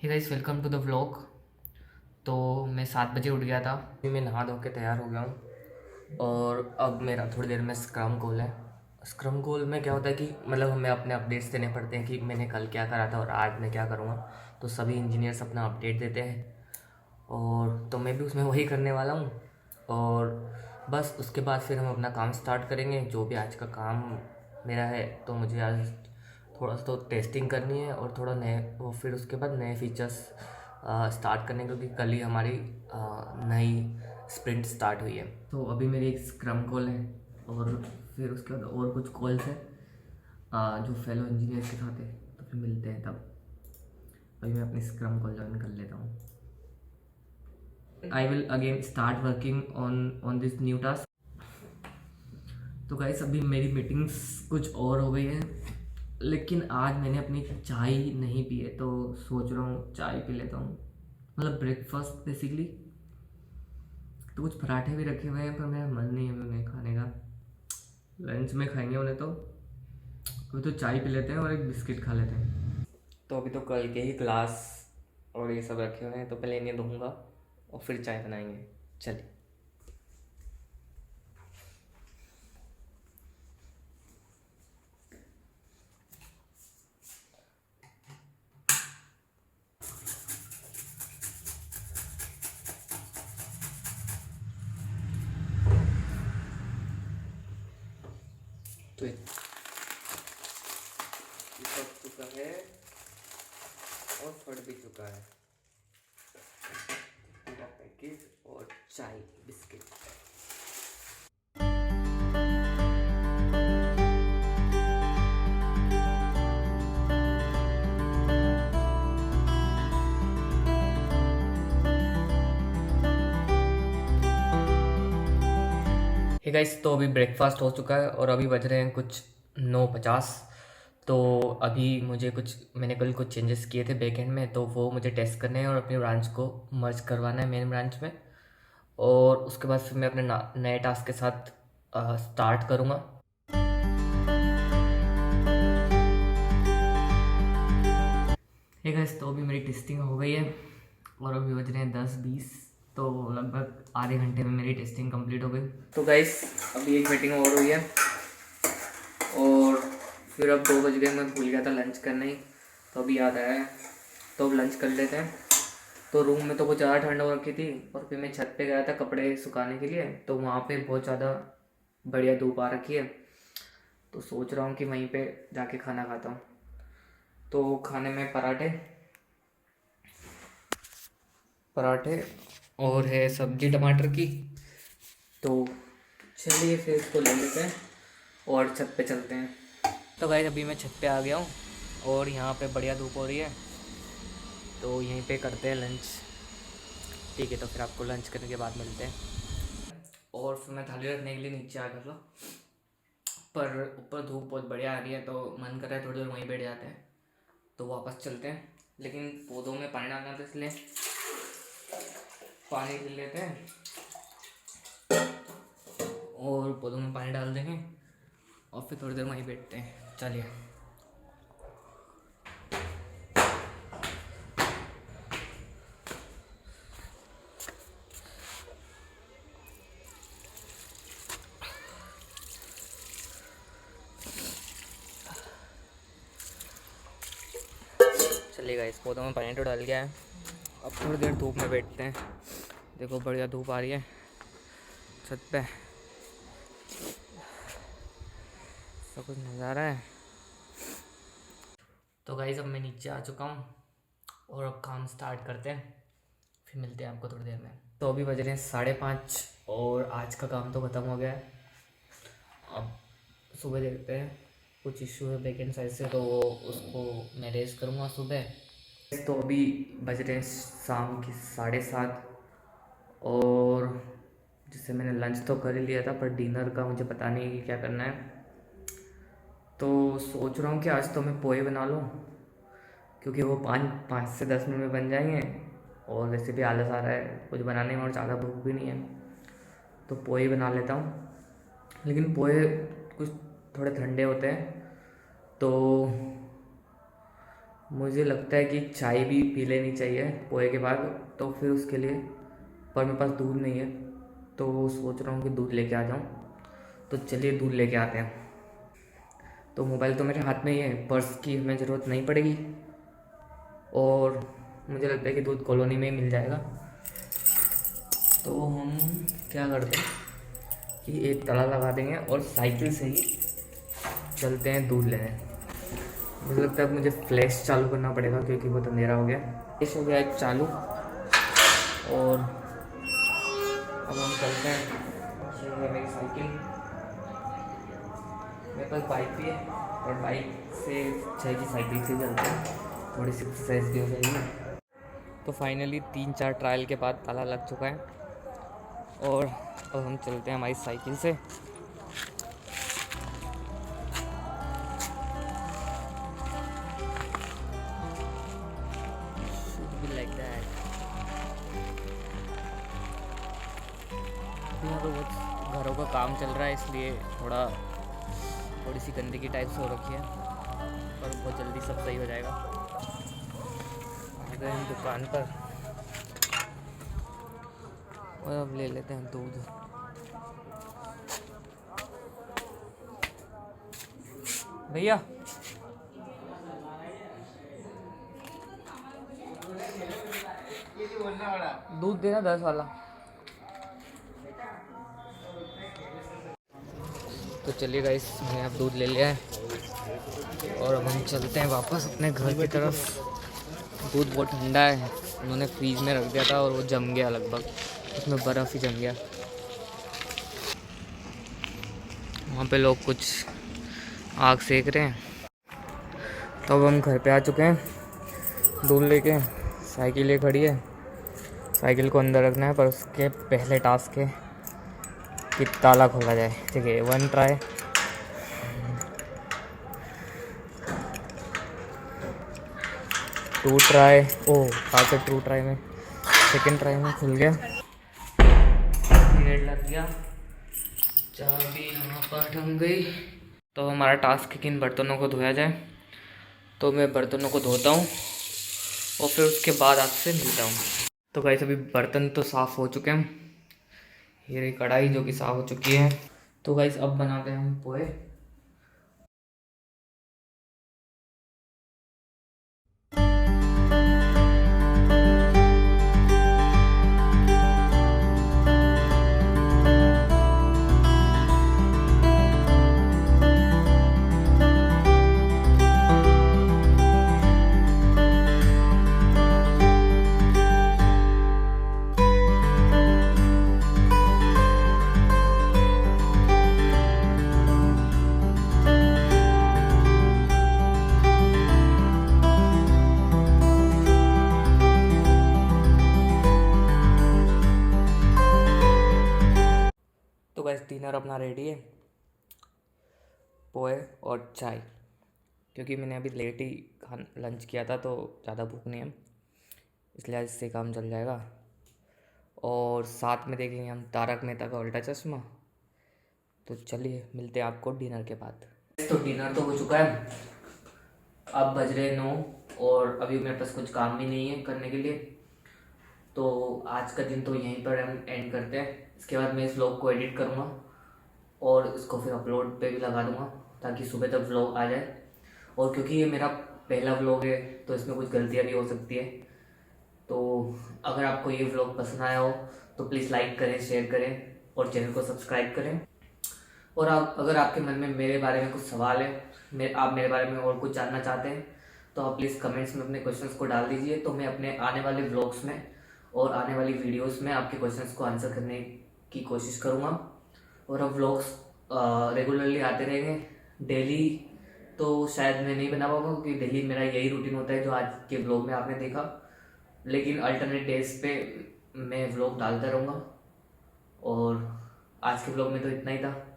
Hey guys, welcome to the vlog. तो मैं 7 बजे उठ गया था। अभी मैं नहा धो के तैयार हो गया हूँ और अब मेरा थोड़ी देर में स्क्रम कॉल है। स्क्रम कॉल में क्या होता है कि मतलब हमें अपने अपडेट्स देने पड़ते हैं कि मैंने कल क्या करा था और आज मैं क्या करूँगा। तो सभी इंजीनियर्स अपना अपडेट देते हैं और तो मैं भी उसमें वही करने वाला हूँ। और बस उसके बाद फिर हम अपना काम स्टार्ट करेंगे, जो भी आज का काम मेरा है। तो मुझे आज थोड़ा सा तो टेस्टिंग करनी है और थोड़ा नए वो फिर उसके बाद नए फीचर्स स्टार्ट करने, क्योंकि कल ही हमारी नई स्प्रिंट स्टार्ट हुई है। तो अभी मेरी एक स्क्रम कॉल है और फिर उसके बाद और कुछ कॉल्स है जो फेलो इंजीनियर के साथ है। तो फिर मिलते हैं तब। अभी मैं अपनी स्क्रम कॉल ज्वाइन कर लेता हूँ। I will again start working on this new task. तो गाइस अभी मेरी मीटिंग्स कुछ और हो गई है, लेकिन आज मैंने अपनी चाय नहीं पी है तो सोच रहा हूँ चाय पी लेता हूँ, मतलब ब्रेकफास्ट बेसिकली। तो कुछ पराठे भी रखे हुए हैं पर मेरा मन नहीं है उन्हें खाने का। लंच में खाएंगे उन्हें। तो अभी तो चाय पी लेते हैं और एक बिस्किट खा लेते हैं। तो अभी तो कल के ही क्लास और ये सब रखे हुए हैं, तो पहले इन्हें दूंगा और फिर चाय बनाएंगे। चलिए। तो ये पक चुका है और फट भी चुका है पूरा पैकेज और चाय बिस्किट। हे गाइस, तो अभी ब्रेकफास्ट हो चुका है और अभी बज रहे हैं कुछ 9:50। तो अभी मुझे कुछ मैंने कल कुछ चेंजेस किए थे बैकएंड में, तो वो मुझे टेस्ट करने हैं और अपनी ब्रांच को मर्ज करवाना है मेन ब्रांच में। और उसके बाद फिर मैं अपने नए टास्क के साथ स्टार्ट करूँगा। हे गाइस, तो अभी मेरी टेस्टिंग हो गई है और अभी बज रहे हैं 10:20। तो लगभग आधे घंटे में मेरी टेस्टिंग कंप्लीट हो गई। तो गाइस अभी एक मीटिंग और हुई है और फिर अब 2 बज गए। मैं भूल गया था लंच करना ही, तो अभी याद आया है। तो अब लंच कर लेते हैं। तो रूम में तो कुछ ज़्यादा ठंड हो रखी थी और फिर मैं छत पे गया था कपड़े सुखाने के लिए, तो वहाँ पे बहुत ज़्यादा बढ़िया धूप आ रखी है। तो सोच रहा हूँ कि वहीं पे जाके खाना खाता हूँ। तो खाने में पराठे पराठे और है सब्जी टमाटर की। तो चलिए फिर इसको ले लेते हैं और छत पे चलते हैं। तो गाइस अभी मैं छत पे आ गया हूँ और यहाँ पे बढ़िया धूप हो रही है, तो यहीं पे करते हैं लंच। ठीक है, तो फिर आपको लंच करने के बाद मिलते हैं। और फिर मैं थाली रखने के लिए नीचे आ गया था, पर ऊपर धूप बहुत बढ़िया आ रही है तो मन कर रहा है थोड़ी देर वहीं बैठ जाते हैं। तो वापस चलते हैं, लेकिन पौधों में पानी डालना था इसलिए पानी ले लेते हैं और पौधों में पानी डाल देंगे और फिर थोड़ी देर वहीं बैठते हैं। चलिए। चलिएगा, इस पौधों में पानी तो डाल गया है। अब थोड़ी देर धूप में बैठते हैं। देखो बढ़िया धूप आ रही है छत पे, सब कुछ नज़ारा है। तो गाइस अब मैं नीचे आ चुका हूँ और अब काम स्टार्ट करते हैं, फिर मिलते हैं आपको थोड़ी देर में। तो अभी बज रहे हैं 5:30 और आज का काम तो ख़त्म हो गया है। अब सुबह देखते हैं, कुछ इशू है बैकेंड साइड से तो उसको मैं रेज करूँगा सुबह। तो अभी बज रहे हैं शाम की 7:30 और जिससे मैंने लंच तो कर ही लिया था, पर डिनर का मुझे पता नहीं कि क्या करना है। तो सोच रहा हूँ कि आज तो मैं पोहे बना लूँ, क्योंकि वो 5 से 10 मिनट में बन जाएंगे और वैसे भी आलस आ रहा है कुछ बनाने में और ज़्यादा भूख भी नहीं है। तो पोहे बना लेता हूँ, लेकिन पोहे कुछ थोड़े ठंडे होते हैं तो मुझे लगता है कि चाय भी पी लेनी चाहिए पोहे के बाद, तो फिर उसके लिए, पर मेरे पास दूध नहीं है तो सोच रहा हूँ कि दूध लेके आ जाऊँ। तो चलिए दूध लेके आते हैं। तो मोबाइल तो मेरे हाथ में ही है, पर्स की हमें ज़रूरत नहीं पड़ेगी, और मुझे लगता है कि दूध कॉलोनी में ही मिल जाएगा। तो हम क्या करते हैं कि एक ताला लगा देंगे और साइकिल से ही चलते हैं दूध लेने। मुझे लगता है मुझे फ्लैश चालू करना पड़ेगा क्योंकि बहुत अंधेरा हो गया। फ्लैश हो गया एक चालू, और अब हम चलते हैं। ये है मेरी साइकिल, मेरे पास बाइक भी है, और बाइक से अच्छा है कि साइकिल से चलते हैं, थोड़ी सी एक्सरसाइज भी हो जाएगी। तो फाइनली 3-4 ट्रायल के बाद ताला लग चुका है, और अब हम चलते हैं हमारी साइकिल से। Like that. अभी यहाँ पर बहुत घरों का काम चल रहा है, इसलिए थोड़ी सी गंदगी टाइप से हो रखी है, पर बहुत जल्दी सब सही हो जाएगा। आ गए हम दुकान पर, और अब ले लेते हैं दूध। भैया दूध देना 10 वाला। तो चलिए गाइस, मैंने अब दूध ले लिया है, और अब हम चलते हैं वापस अपने घर की तरफ। दूध बहुत ठंडा है, उन्होंने फ्रीज में रख दिया था और वो जम गया, लगभग उसमें बर्फ़ ही जम गया। वहाँ पे लोग कुछ आग सेक रहे हैं। तो अब हम घर पे आ चुके हैं दूध लेके। साइकिल ये खड़ी है, साइकिल को अंदर रखना है, पर उसके पहले टास्क है कि ताला खोला जाए। ठीक है, 1 ट्राई, 2 ट्राई। ओह, काफ़ी 2 ट्राई में, सेकेंड ट्राई में खुल गया, मिनट लग गया, चाबी यहाँ पर ढंग गई। तो हमारा टास्क है कि इन बर्तनों को धोया जाए। तो मैं बर्तनों को धोता हूँ और फिर उसके बाद आपसे मिलता हूँ। तो गाइस, अभी बर्तन तो साफ़ हो चुके हैं, ये रही कढ़ाई जो कि साफ़ हो चुकी है। तो गाइस, अब बनाते हैं हम पोहे। तो गाइस, डिनर अपना रेडी है, पोहे और चाय। क्योंकि मैंने अभी लेट ही लंच किया था, तो ज़्यादा भूख नहीं है, इसलिए आज इससे काम चल जाएगा। और साथ में देख लेंगे हम तारक मेहता का उल्टा चश्मा। तो चलिए मिलते हैं आपको डिनर के बाद। तो डिनर तो हो चुका है, अब बज रहे 9, और अभी मेरे पास कुछ काम भी नहीं है करने के लिए। तो आज का दिन तो यहीं पर हम एंड करते हैं। इसके बाद मैं इस व्लॉग को एडिट करूँगा और इसको फिर अपलोड पे भी लगा दूँगा, ताकि सुबह तक व्लॉग आ जाए। और क्योंकि ये मेरा पहला व्लॉग है, तो इसमें कुछ गलतियाँ भी हो सकती है। तो अगर आपको ये व्लॉग पसंद आया हो तो प्लीज़ लाइक करें, शेयर करें और चैनल को सब्सक्राइब करें। और अगर आपके मन में मेरे बारे में कुछ सवाल है, आप मेरे बारे में और कुछ जानना चाहते हैं, तो आप प्लीज़ कमेंट्स में अपने क्वेश्चंस को डाल दीजिए। तो मैं अपने आने वाले व्लॉग्स में और आने वाली वीडियोस में आपके क्वेश्चंस को आंसर करने की कोशिश करूँगा। और अब व्लॉग्स रेगुलरली आते रहेंगे। डेली तो शायद मैं नहीं बना पाऊँगा, क्योंकि डेली मेरा यही रूटीन होता है जो आज के व्लॉग में आपने देखा। लेकिन अल्टरनेट डेज पे मैं व्लॉग डालता रहूँगा। और आज के व्लॉग में तो इतना ही था।